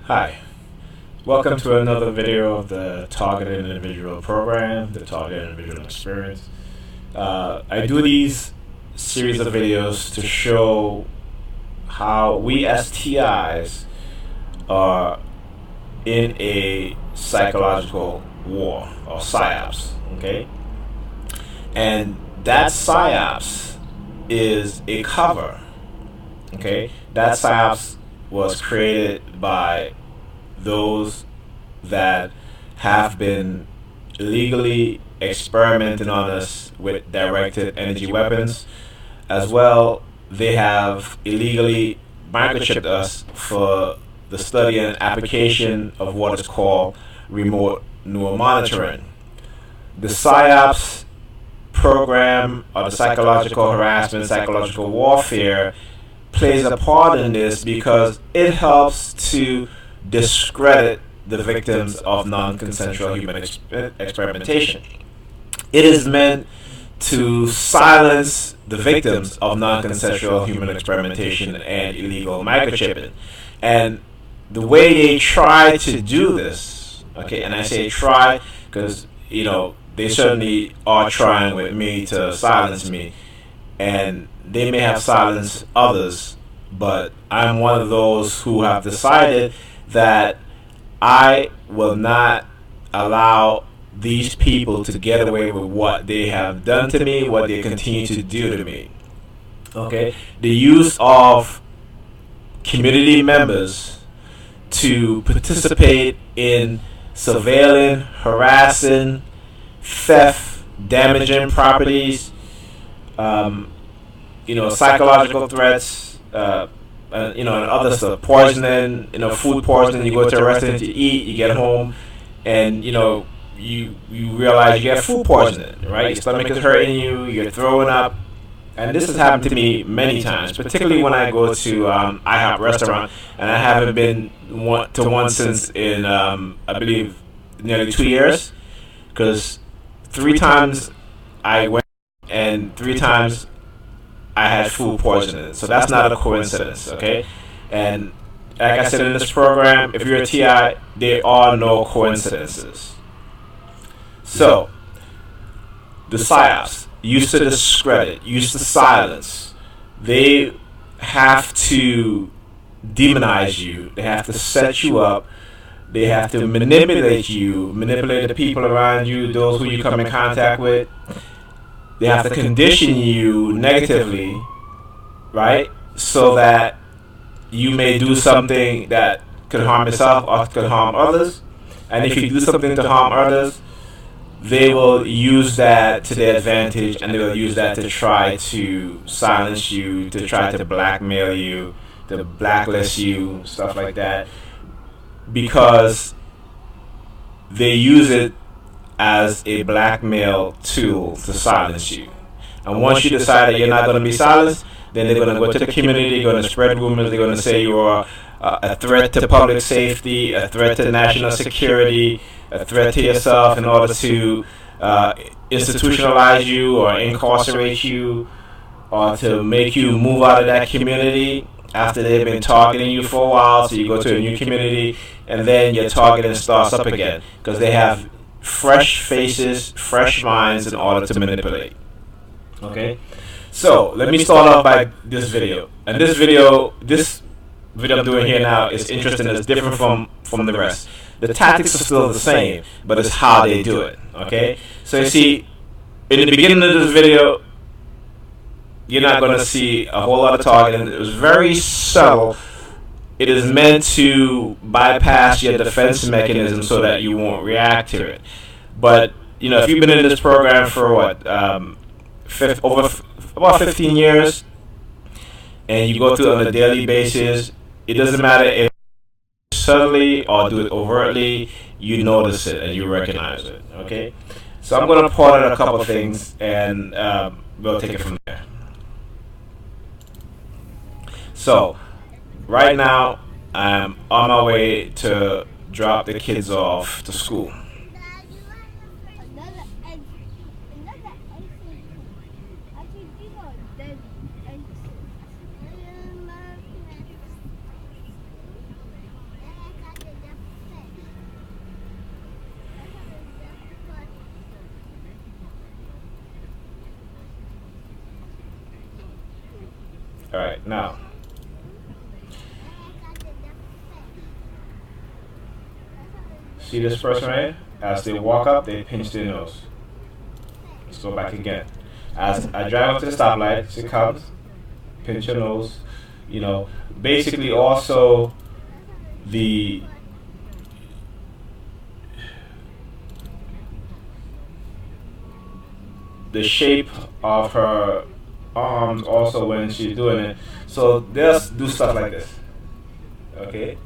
Hi, welcome to another video of the Targeted Individual Program, the Targeted Individual Experience. I do these series of videos to show how we as TIs are in a psychological war, or PSYOPs, okay? And that PSYOPs is a cover, okay? That PSYOPs was created by those that have been illegally experimenting on us with directed energy weapons. As well, they have illegally microchipped us for the study and application of what is called remote neuromonitoring. The PSYOPs program, or the psychological harassment, psychological warfare, plays a part in this because it helps to discredit the victims of non-consensual human experimentation. It is meant to silence the victims of non-consensual human experimentation and illegal microchipping. And the way they try to do this, okay, and I say try because, they certainly are trying with me to silence me, and they may have silenced others, but I'm one of those who have decided that I will not allow these people to get away with what they have done to me, what they continue to do to me. Okay? The use of community members to participate in surveilling, harassing, theft, damaging properties, psychological threats, and other stuff, poisoning, food poisoning. You go to a restaurant to eat, you get home, and you realize you get food poisoning, right? Your stomach is hurting you, you're throwing up, and this has happened to me many times, particularly when I go to IHOP restaurant, and I haven't been to one since in I believe nearly 2 years, because 3 times I went and 3 times I had food poisoning. So that's not a coincidence, okay? And like I said in this program, if you're a TI, there are no coincidences. So, the PSYOPs used to discredit, used to silence. They have to demonize you. They have to set you up. They have to manipulate you, manipulate the people around you, those who you come in contact with. They have to condition you negatively, right? So that you may do something that could harm yourself or could harm others. And if you do something to harm others, they will use that to their advantage, and they will use that to try to silence you, to try to blackmail you, to blacklist you, stuff like that. Because they use it as a blackmail tool to silence you. And once you decide that you're not going to be silenced, then they're going to go to the community, they're going to spread rumors, they're going to say you are a threat to public safety, a threat to national security, a threat to yourself, in order to institutionalize you or incarcerate you, or to make you move out of that community after they've been targeting you for a while. So you go to a new community, and then your targeting starts up again, because they have fresh faces, fresh minds in order to manipulate. Okay? So, let me start off by this video. And this video I'm doing here now is interesting. It's different from the rest. The tactics are still the same, but it's how they do it. Okay? So, you see, in the beginning of this video, you're not going to see a whole lot of targeting. It was very subtle. It is meant to bypass your defense mechanism so that you won't react to it. But, if you've been in this program for what, about 15 years, and you go through it on a daily basis, it doesn't matter if subtly or do it overtly, you notice it and you recognize it, okay? So I'm going to point out a couple of things, and we'll take it from there. So, right now, I'm on my way to drop the kids off to school. All right, now see this person right here? As they walk up, they pinch their nose. Let's go back again. As I drive up to the stoplight, she comes, pinch your nose. You know, basically also the shape of her arms also when she's doing it. So they'll do stuff like this. Okay.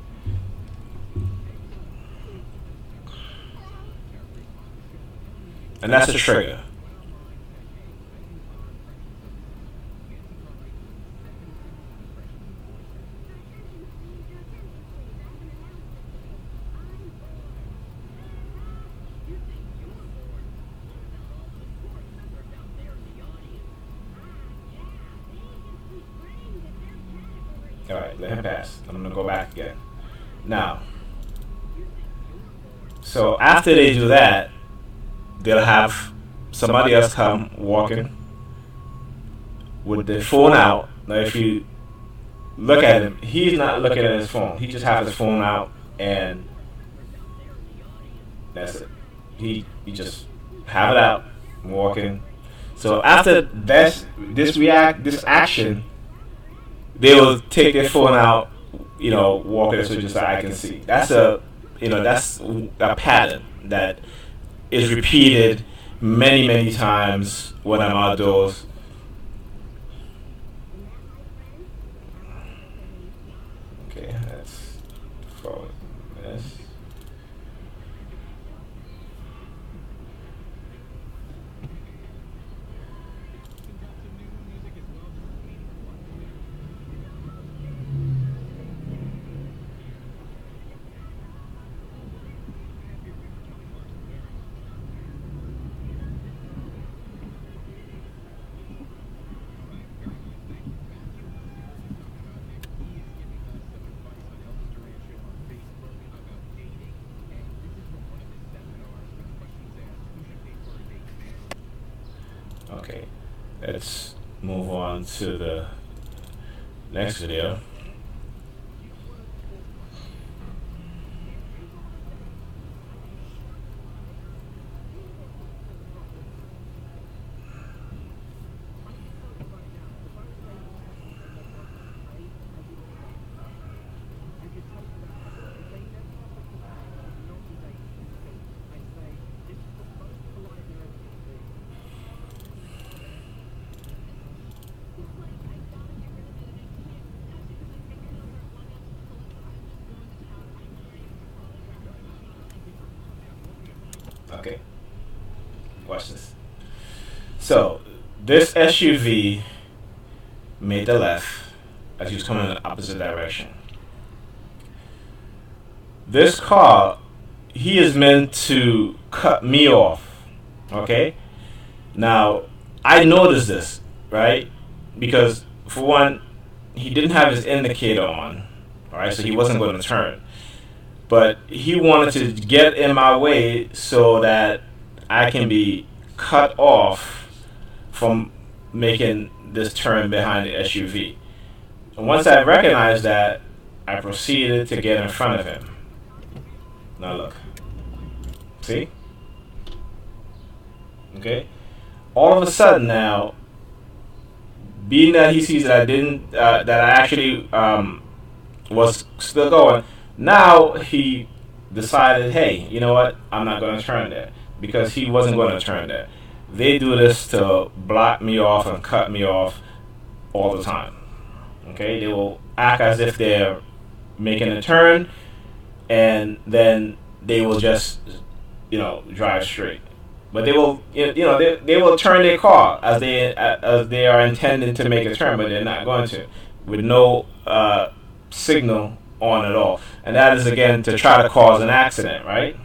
And that's a trigger. All right, let him pass. I'm gonna go back again. Now, so after they do that, they'll have somebody else come walking with their phone out. Now, if you look at him, he's not looking at his phone. He just has his phone out, and that's it. He just have it out, walking. So after this action, they will take their phone out, walk it so just so I can see. That's a pattern that is repeated many, many times when I'm outdoors. Okay, let's follow this. Okay, let's move on to the next video. Okay, watch this. So this SUV made the left as he was coming in the opposite direction. This car, he is meant to cut me off. Okay? Now, I noticed this, right? Because for one, he didn't have his indicator on. Alright, so he wasn't going to turn. But he wanted to get in my way so that I can be cut off from making this turn behind the SUV. And once I recognized that, I proceeded to get in front of him. Now look. See? Okay? All of a sudden now, being that he sees that I didn't, that I actually was still going, now he decided, hey, you know what? I'm not going to turn there, because he wasn't going to turn there. They do this to block me off and cut me off all the time. Okay, they will act as if they're making a turn, and then they will just, drive straight. But they will, they will turn their car as they are intending to make a turn, but they're not going to, with no signal on at all. And that is, again, to try to cause an accident, right?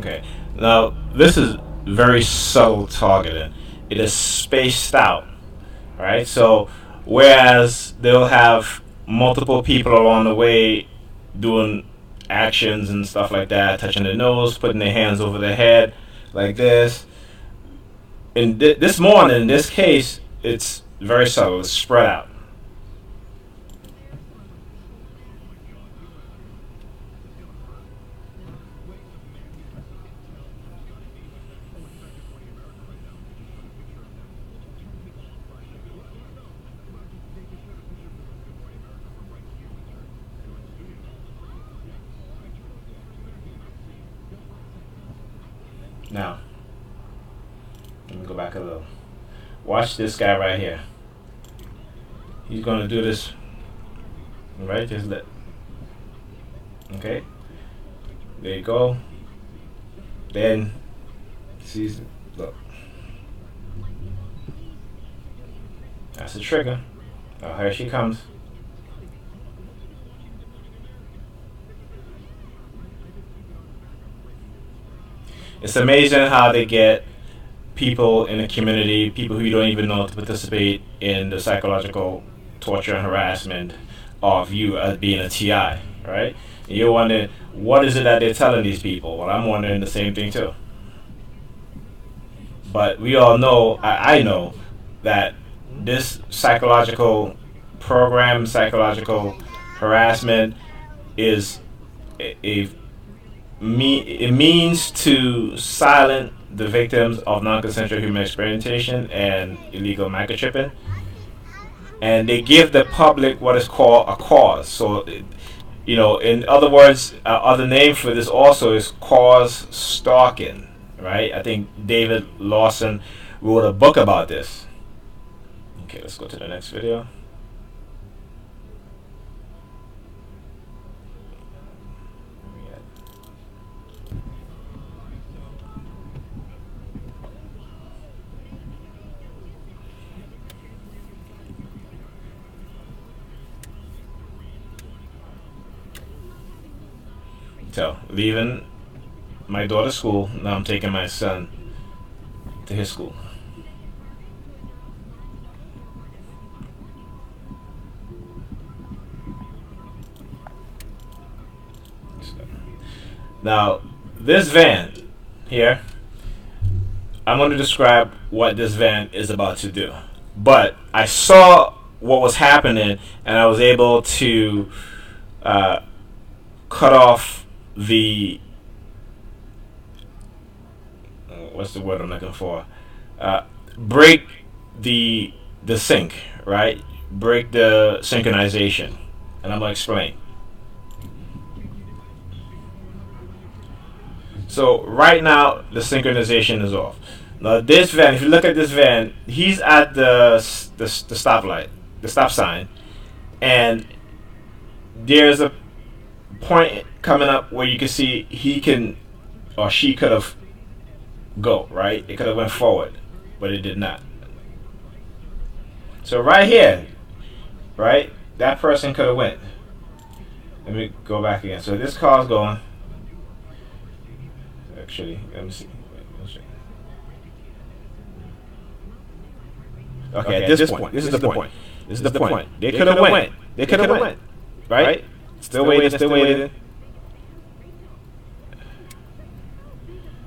Okay. Now, this is very subtle targeting. It is spaced out, right? So, whereas they'll have multiple people along the way doing actions and stuff like that, touching their nose, putting their hands over their head, like this. In this morning, in this case, it's very subtle. It's spread out. Now, let me go back a little. Watch this guy right here. He's going to do this, right? Just let. Okay. There you go. Then, see, look. That's the trigger. Oh, here she comes. It's amazing how they get people in the community, people who you don't even know, to participate in the psychological torture and harassment of you as being a TI, right? And you're wondering, what is it that they're telling these people? Well, I'm wondering the same thing too. But we all know, I know, that this psychological program, psychological harassment is it means to silence the victims of non-consensual human experimentation and illegal microchipping, and they give the public what is called a cause. So, in other words, other name for this also is cause stalking, right? I think David Lawson wrote a book about this. Okay, let's go to the next video. So, leaving my daughter's school, now I'm taking my son to his school. Now, this van here, I'm going to describe what this van is about to do. But I saw what was happening, and I was able to cut off the what's the word I'm looking for? Break the sync, right? Break the synchronization, and I'm gonna explain. So right now the synchronization is off. Now this van, if you look at this van, he's at the stoplight, the stop sign, and there's a point coming up where you can see he can or she could have go, right? It could have went forward, but it did not. So right here, right, that person could have went. Let me go back again. So this car's going. Actually, let me see. Okay, at this point, this is the point. This is the point. They could have went. They could have went. Right? Still waiting, still waiting.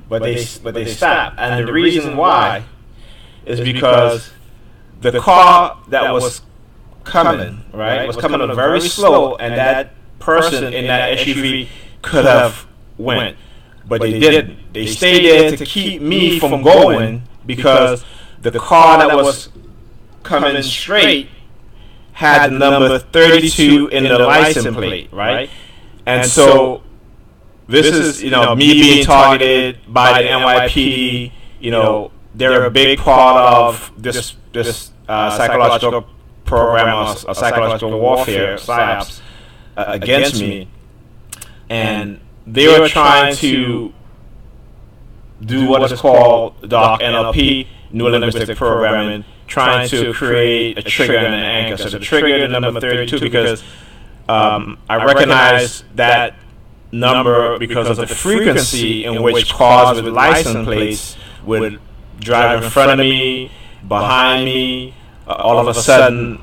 But they stopped. And the reason why is because the car that was coming, right, was coming very slow, and that person in that SUV could have went. But they didn't. They stayed there to keep me from going because the car that was coming straight had the number 32 in the license plate, right? And so this is, me being targeted by the NYPD. They're a big part of this psychological program or psychological warfare, PSYOPs, against me. And they were trying to do what is called DarkNLP, Neuro-Linguistic Programming, trying to create a trigger and an anchor. So the trigger, the number 32, because I recognize that number because of the frequency in which cars with license plates would drive in front of me, behind me, all of a sudden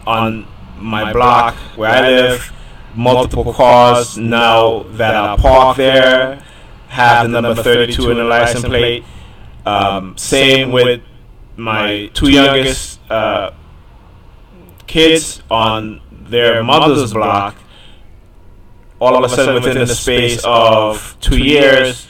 on my block where I live, multiple cars now that are parked there have the number 32 in the license plate. Same with my two youngest kids on their mother's block. All of a sudden, within the space of 2 years,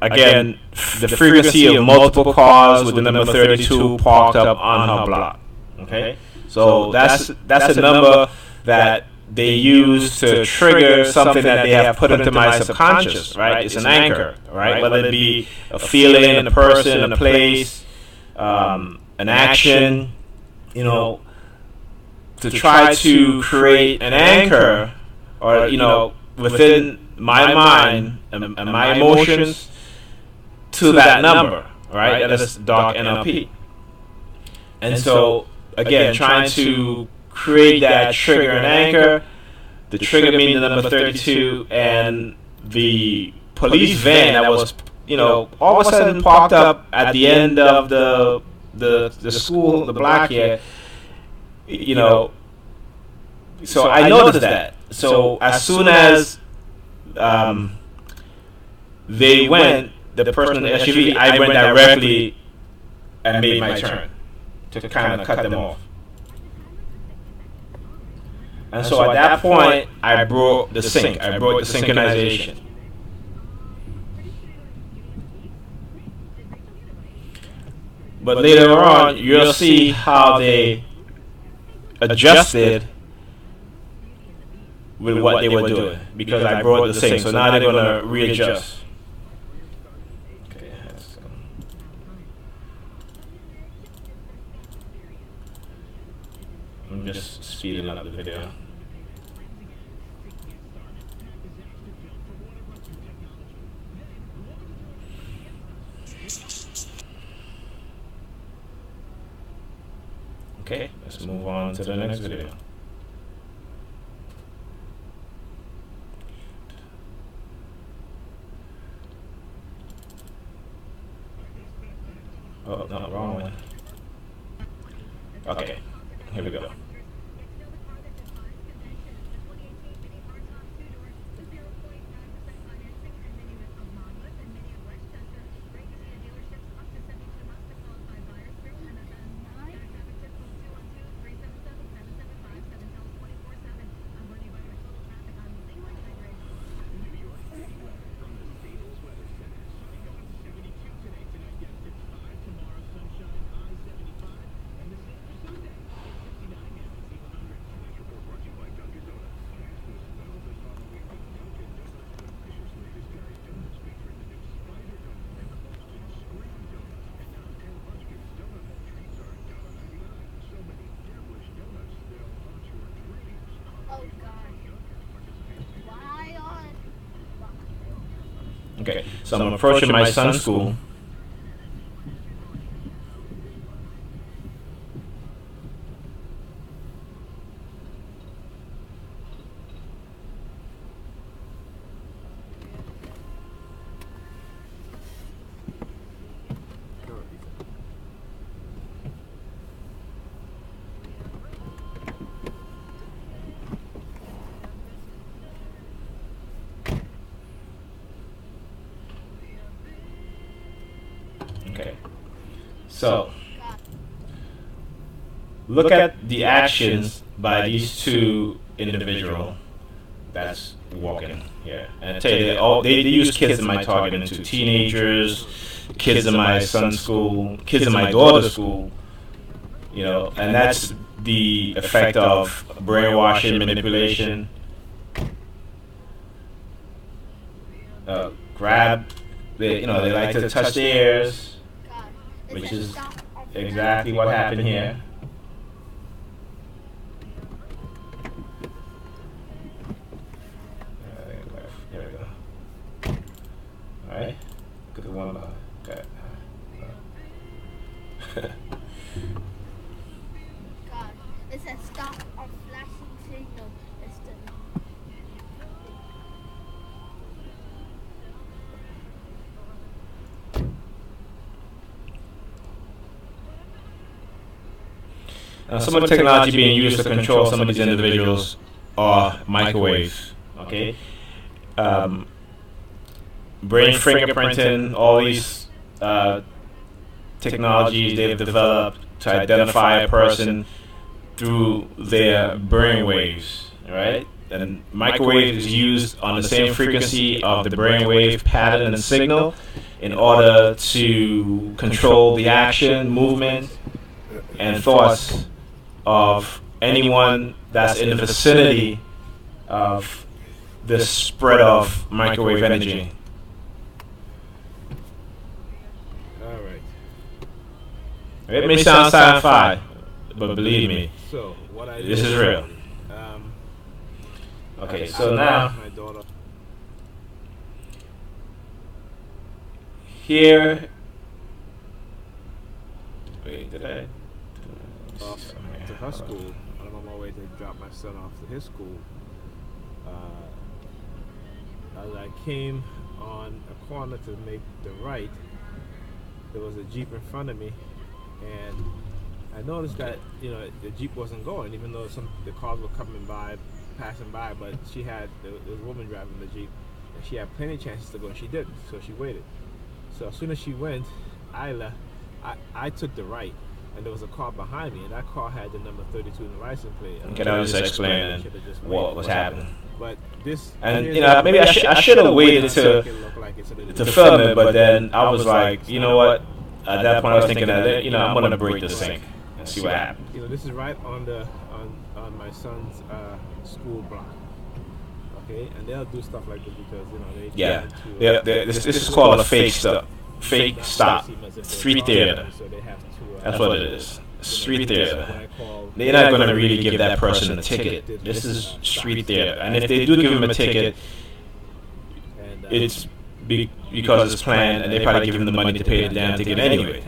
again, the frequency of multiple cars with the number 32 parked up on her block. Okay, so that's a number that they use to trigger something that they have put into my subconscious. Right, it's an anchor. Right, whether it be a feeling, a person, a place, an action. You know, to try to create an anchor, or within my mind and my emotions to that number, right? That is DarkNLP. And so again, trying to create that trigger and anchor, the trigger being the number 32, and the police van that was all of a sudden parked up at the end of the school, the block here. So I noticed that. So as soon as they went, the person in the SUV, I went directly and made my turn to kind of cut them off. And so at that point, I broke the sync. I broke the synchronization. But later on, you'll see how they adjusted with what they were doing, because I brought the sync. So now they're going to readjust. Okay, I'm just speeding up the video. Okay, let's move on to the next video. Oh, no, wrong one. Okay, here we go. Okay, so I'm approaching my son's school. Okay, so look at the actions by these two individuals that's walking here. And I tell you, they use kids in my target into teenagers, kids in my son's school, kids in my daughter's school, and that's the effect of brainwashing, manipulation. Grab, they like to touch their ears, which is exactly what happened here. Here we go. Alright, look at the one behind. Okay. God, it says stop on flashing signal. Some of the technology being used to control some of these individuals are microwaves. Okay, brain fingerprinting, all these technologies they've developed to identify a person through their brain waves, right? And microwave is used on the same frequency of the brainwave pattern and signal in order to control the action, movement, and thoughts of anyone that's in the vicinity of this spread of microwave energy. All right. It may sound sci-fi, but believe me, So what I this is real. Okay, so now my daughter. here. Wait, did I? To her school, and I'm on my way to drop my son off to his school. As I came on a corner to make the right, there was a Jeep in front of me, and I noticed that the Jeep wasn't going, even though the cars were coming by, passing by. But there was a woman driving the Jeep, and she had plenty of chances to go, and she didn't. So she waited. So as soon as she went, I left. I took the right, and there was a car behind me, and that car had the number 32 in the license plate. Can I just explain what was happening? But this, and maybe I should have waited to film it, but then I was like, you know what? At that point, I was thinking that I'm gonna break this thing and see what happens. This is right on my son's school block. Okay, and they'll do stuff like this because this is called a fake stop. Fake stop. Street theater. That's what it is. Street theater. They're not going to really give that person a ticket. This is street theater. And if they do give him a ticket, it's because it's planned, and they probably give him the money to pay the damn ticket anyway.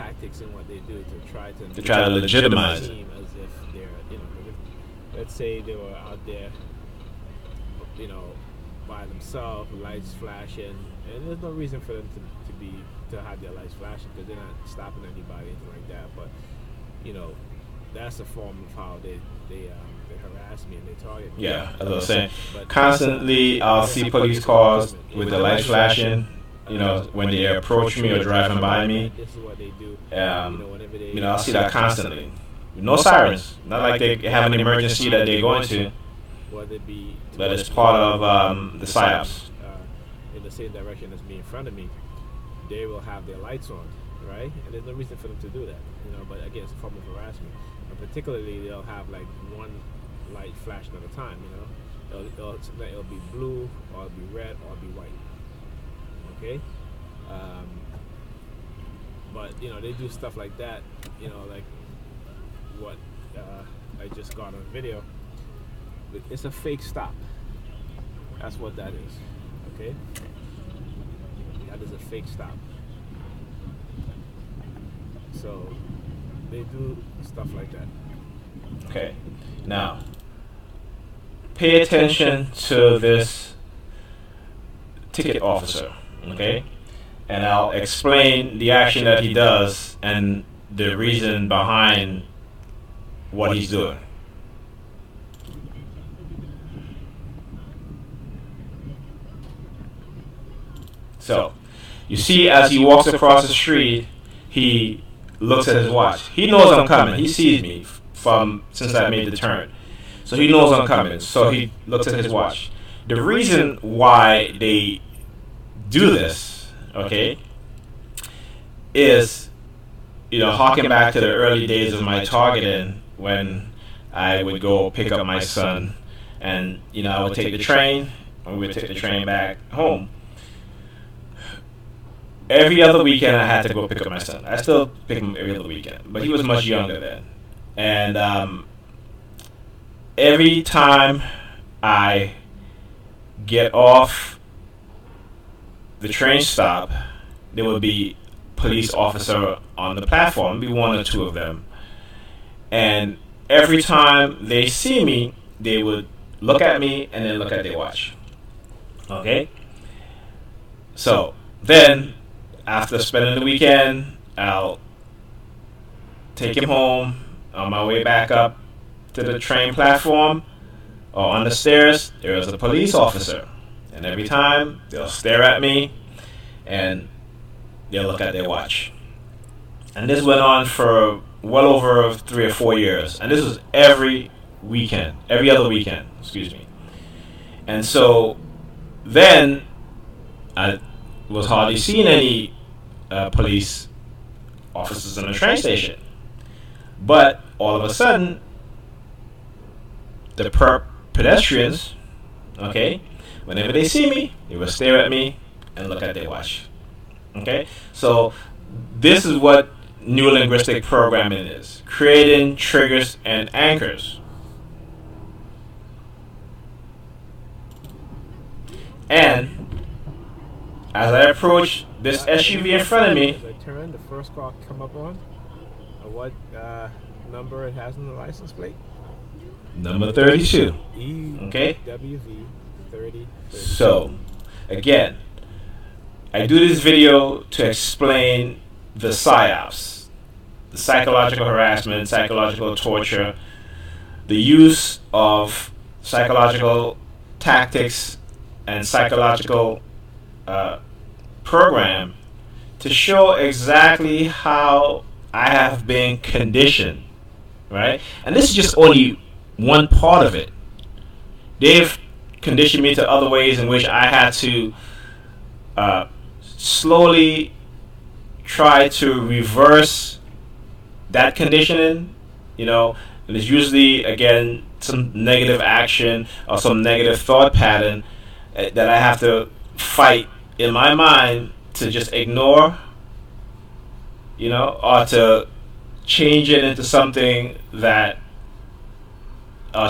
To try to legitimize it. Let's say they were out there, by themselves, lights flashing, and there's no reason for them to have their lights flashing because they're not stopping anybody, anything like that. But that's a form of how they harass me and they target me. Yeah, as I was saying, constantly I'll see police cars with the lights flashing. When they approach me or driving by me. This is what they do. I'll see that constantly. No sirens. Not like they have an emergency that they're going to. But it's part of the PSYOPs. In the same direction as me in front of me, they will have their lights on, right? And there's no reason for them to do that, But again, it's a form of harassment. And particularly, they'll have like one light flashing at a time, It'll be blue, or it'll be red, or it'll be white. Okay? But they do stuff like that, like what I just got on video. It's a fake stop. That's what that is. Okay? That is a fake stop. So they do stuff like that. Okay. Now, pay attention to this ticket officer. Okay? And I'll explain the action that he does and the reason behind what he's doing. So, you see, as he walks across the street, he looks at his watch. He knows I'm coming. He sees me since I made the turn. So he knows I'm coming. So he looks at his watch. The reason why they do this, okay, is, harking back to the early days of my targeting when I would go pick up my son and, I would take the train and we would take the train back home. Every other weekend I had to go pick up my son. I still pick him every other weekend, but he was much younger then. And every time I get off the train stop, there would be police officer on the platform, be one or two of them. And every time they see me, they would look at me and then look at their watch. Okay? So then, after spending the weekend, I'll take him home on my way back up to the train platform or on the stairs, there was a police officer. And every time they'll stare at me and they'll look at their watch. And this went on for well over 3 or 4 years. And this was every other weekend, excuse me. And so then I was hardly seeing any police officers in the train station. But all of a sudden, the pedestrians, okay, whenever they see me, they will stare at me and look at their watch. Okay? So this is what neurolinguistic programming is. Creating triggers and anchors. And as I approach this SUV in front of me, as I turn, the first car come up on, what number it has on the license plate? number 32. Okay? EWV 30. So, again, I do this video to explain the PSYOPs, the psychological harassment, psychological torture, the use of psychological tactics and psychological program to show exactly how I have been conditioned, right? And this is just only one part of it. They've conditioned me to other ways in which I had to slowly try to reverse that conditioning, you know. And it's usually, again, some negative action or some negative thought pattern that I have to fight in my mind to just ignore, you know, or to change it into something that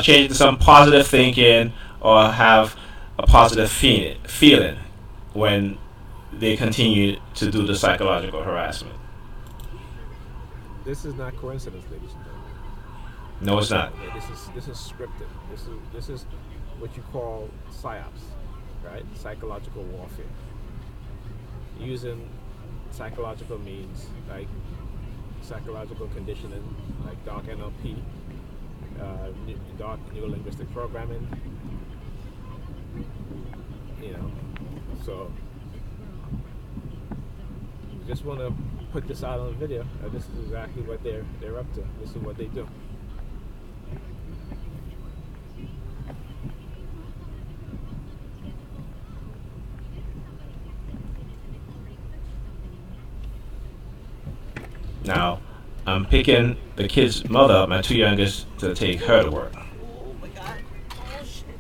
change it to some positive thinking or have a positive feeling when they continue to do the psychological harassment. This is not coincidence, ladies and gentlemen. No, it's not. Okay, this is scripted. This is what you call PSYOPs, right? Psychological warfare. Using psychological means like psychological conditioning, like DarkNLP, dark neurolinguistic programming. You know, so just want to put this out on the video. This is exactly what they're up to. This is what they do. Now, I'm picking the kid's mother up, my two youngest, to take her to work. Oh my god. Oh shit.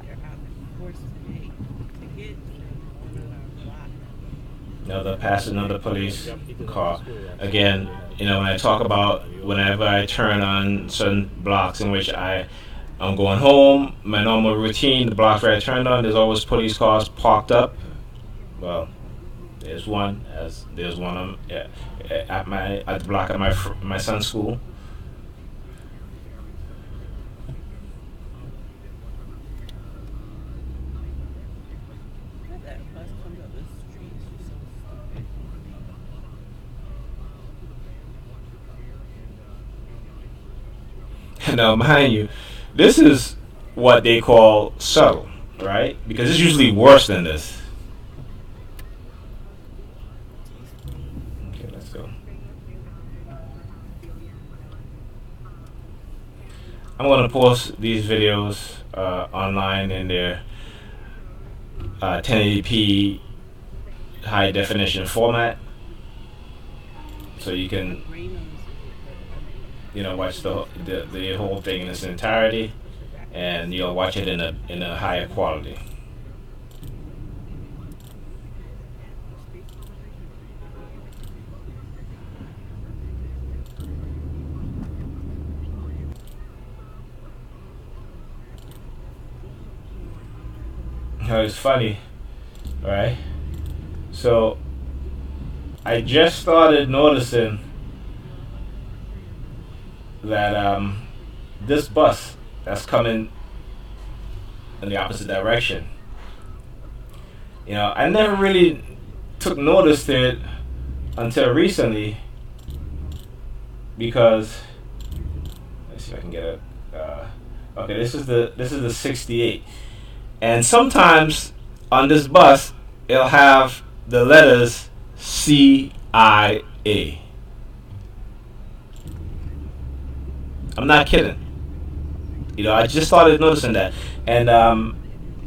They're out forced to pay tickets and on our block. Another passing another police car. Again, you know, when I talk about whenever I turn on certain blocks in which I'm going home, my normal routine, the blocks where I turned on, there's always police cars parked up. Well, there's one at the block at my son's school. That bus comes up the street. It's just so stupid. Now, mind you, this is what they call subtle, right? Because it's usually worse than this. Okay, let's go. I'm going to post these videos online in their 1080p high definition format, so you can, you know, watch the whole thing in its entirety, and you'll watch it in a higher quality. Now, it's funny, right? So I just started noticing that this bus that's coming in the opposite direction, You know, I never really took notice to it until recently, because let's see if I can get it. Okay, this is the 68, and sometimes on this bus it'll have the letters CIA. I'm not kidding. You know, I just started noticing that, and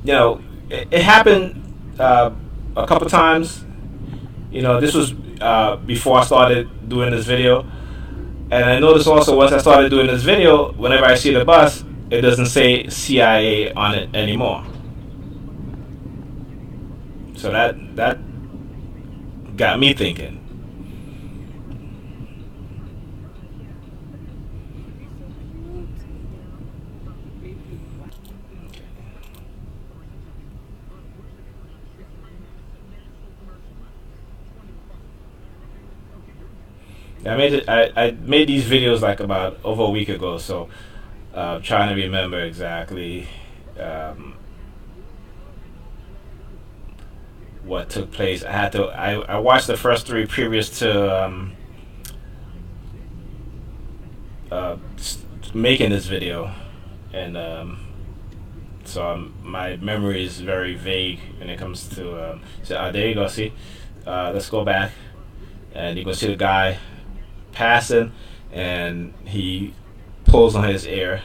you know, it happened a couple times. You know, this was before I started doing this video, and I noticed also once I started doing this video, whenever I see the bus, it doesn't say CIA on it anymore. So that got me thinking. I made these videos like about over a week ago, so trying to remember exactly what took place. I watched the first three previous to making this video, and so my memory is very vague when it comes to so there you go, see, let's go back, and you can see the guy passing, and he pulls on his ear.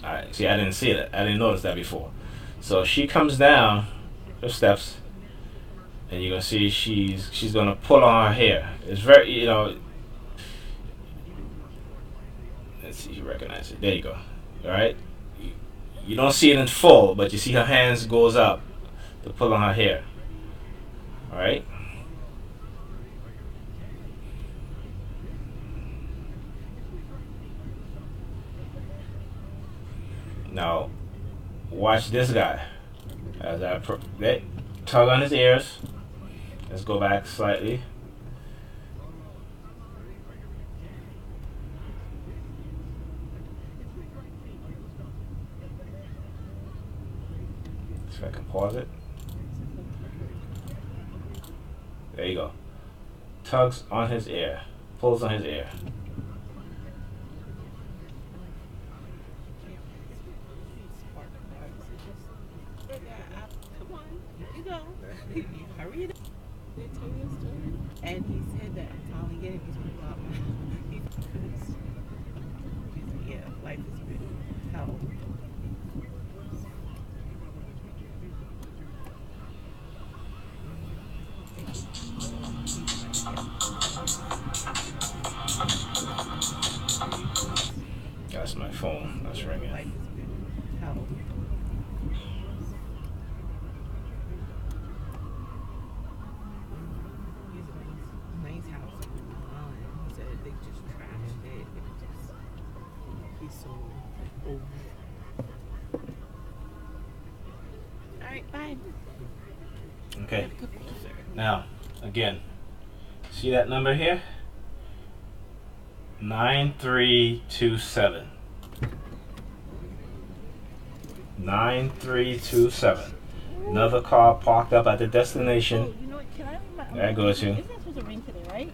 Alright, see, I didn't see it. I didn't notice that before. So she comes down the steps, and you're gonna see she's gonna pull on her hair. It's very, you know. Let's see, you recognize it. There you go. All right. You don't see it in full, but you see her hands goes up to pull on her hair. All right. Now, watch this guy. As I tug on his ears. Let's go back slightly. See if I can pause it. There you go. Tugs on his ear. Pulls on his ear. Hurry it up. They tell you a story. And he said that finally getting these people out. Yeah, life has been hell. That's my phone. That's ringing. Life has been hell. Nice house. He said they just trashed it. He's so over. Alright, bye. Okay. Now, again, see that number here? 9327. 9327. Another car parked up at the destination. Oh, you know what? Can I have my There I go to. It's not supposed to rain today, right?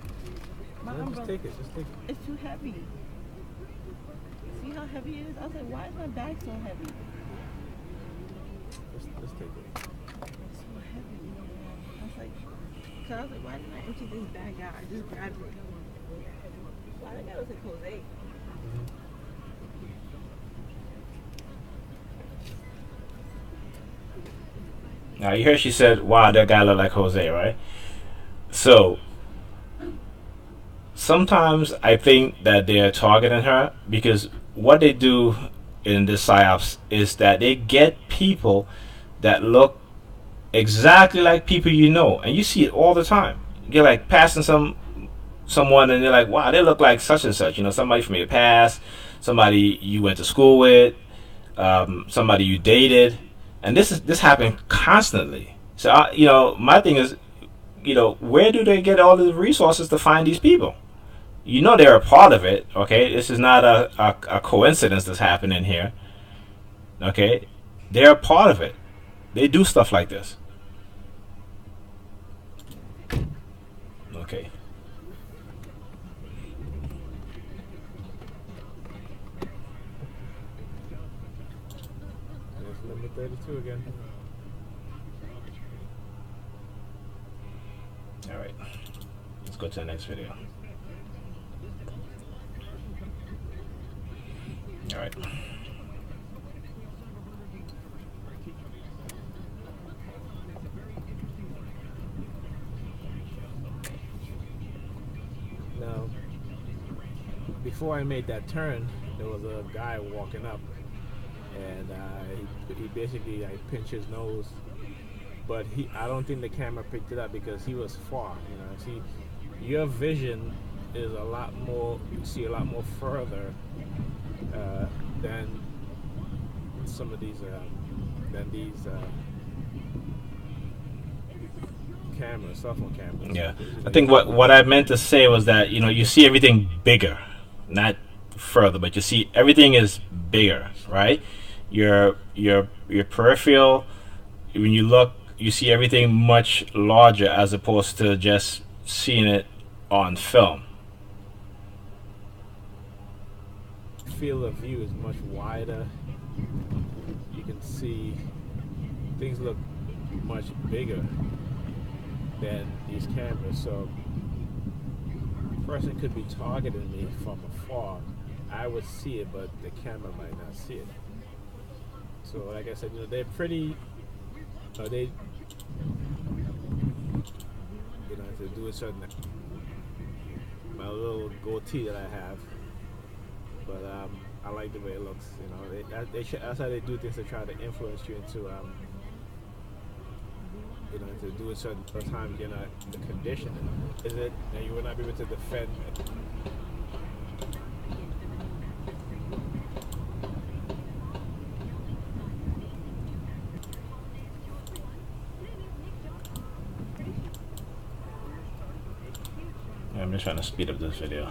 My No, just umbrella. take it. Just take it. It's too heavy. See how heavy it is? I was like, why is my bag so heavy? Just take it. It's so heavy. I was like, cause I was like, why didn't I empty this bag out? I just grabbed it. Why did I go to Jose? Now you heard she said, "Wow, that guy look like Jose," right? So sometimes I think that they're targeting her, because what they do in the PSYOPs is that they get people that look exactly like people you know, and you see it all the time. You're like passing someone, and they're like, "Wow, they look like such and such." You know, somebody from your past, somebody you went to school with, somebody you dated. And this happened constantly. So you know, my thing is, you know, where do they get all the resources to find these people? You know they're a part of it. Okay, this is not a coincidence that's happening here. Okay, they're a part of it. They do stuff like this. Okay. There's number 32 again. All right. Let's go to the next video. All right. Now, before I made that turn, there was a guy walking up, and he basically, I pinched his nose, but I don't think the camera picked it up because he was far. You know, see, your vision is a lot more. You see a lot more further than some of these cameras, cell phone cameras. Yeah, I think what I meant to say was that, you know, you see everything bigger, not further, but you see everything is bigger, right? Your peripheral, when you look, you see everything much larger as opposed to just seeing it on film. Field of view is much wider. You can see things look much bigger than these cameras, so a person could be targeting me from afar. I would see it, but the camera might not see it. So like I said, you know, they're pretty, they, you know, to do a certain, my little goatee that I have, but I like the way it looks. You know, that's how they do things to try to influence you into, you know, to do a certain time you're not in the condition. Is it, and you will not be able to defend it. I'm just trying to speed up this video.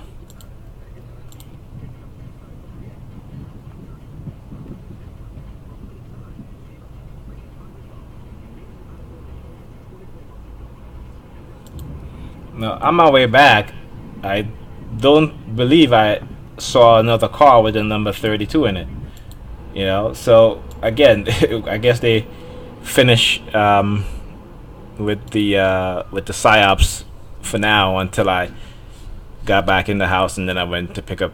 Now, on my way back, I don't believe I saw another car with the number 32 in it. You know, so again, I guess they finish with the PSYOPs for now until I got back in the house, and then I went to pick up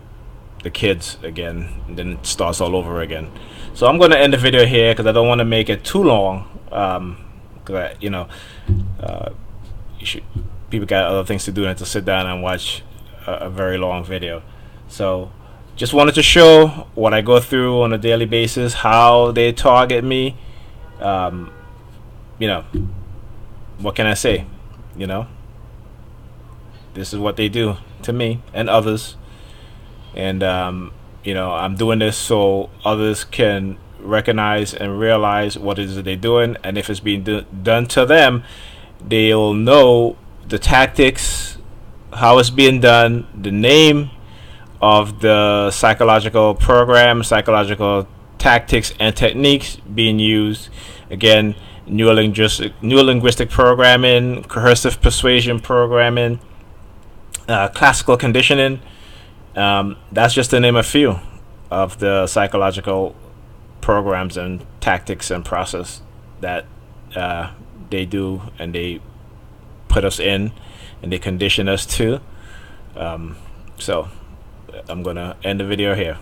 the kids again, and then it starts all over again. So I'm going to end the video here because I don't want to make it too long. Because you know, people got other things to do than to sit down and watch a very long video. So just wanted to show what I go through on a daily basis, how they target me. You know, what can I say? You know, this is what they do to me and others. And you know, I'm doing this so others can recognize and realize what it is that they're doing, and if it's being done to them, they'll know the tactics, how it's being done, the name of the psychological program, psychological tactics and techniques being used. Again, neurolinguistic programming, coercive persuasion programming, classical conditioning. That's just to name a few of the psychological programs and tactics and process that they do, and they put us in, and they condition us to. So I'm gonna end the video here.